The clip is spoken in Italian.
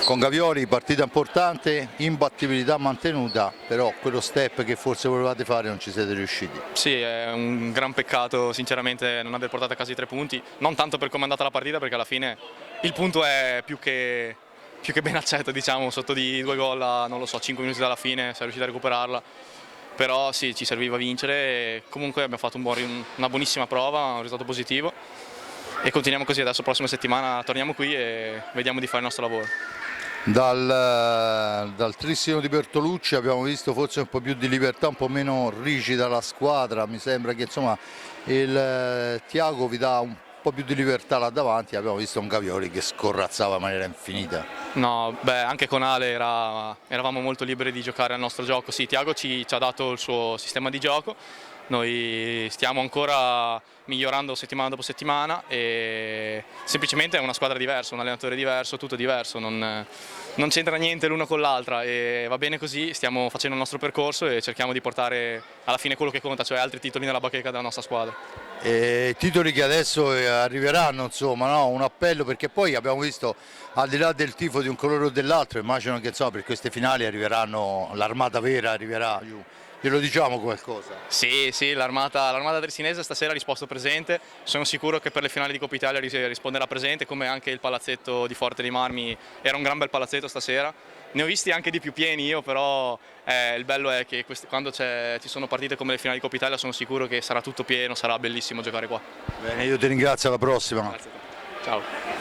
Con Gavioli partita importante, imbattibilità mantenuta, però quello step che forse volevate fare non ci siete riusciti. Sì, è un gran peccato sinceramente non aver portato a casa i 3 punti, non tanto per come è andata la partita, perché alla fine il punto è più che ben accetto, diciamo, sotto di 2 gol a, non lo so, 5 minuti dalla fine, sei riusciti a recuperarla. Però sì, ci serviva vincere e comunque abbiamo fatto una buonissima prova, un risultato positivo e continuiamo così. Adesso prossima settimana torniamo qui e vediamo di fare il nostro lavoro. Dal tristino di Bertolucci abbiamo visto forse un po' più di libertà, un po' meno rigida la squadra, mi sembra che insomma il Tiago vi dà un po' più di libertà là davanti, abbiamo visto un Gavioli che scorrazzava in maniera infinita. No, beh, anche con Ale eravamo molto liberi di giocare al nostro gioco. Sì, Tiago ci ha dato il suo sistema di gioco, noi stiamo ancora migliorando settimana dopo settimana e semplicemente è una squadra diversa, un allenatore diverso, tutto diverso, non c'entra niente l'uno con l'altra e va bene così, stiamo facendo il nostro percorso e cerchiamo di portare alla fine quello che conta, cioè altri titoli nella bacheca della nostra squadra. Titoli che adesso arriveranno, insomma, no? Un appello, perché poi abbiamo visto, al di là del tifo di un colore o dell'altro, immagino che insomma, per queste finali arriveranno, l'armata vera arriverà giù. Glielo diciamo qualcosa? Sì, sì, l'armata tresinese stasera ha risposto presente, sono sicuro che per le finali di Coppa Italia risponderà presente, come anche il palazzetto di Forte dei Marmi, era un gran bel palazzetto stasera. Ne ho visti anche di più pieni io, però il bello è che quando ci sono partite come le finali di Coppa Italia sono sicuro che sarà tutto pieno, sarà bellissimo giocare qua. Bene, io ti ringrazio, alla prossima. Grazie a te. Ciao.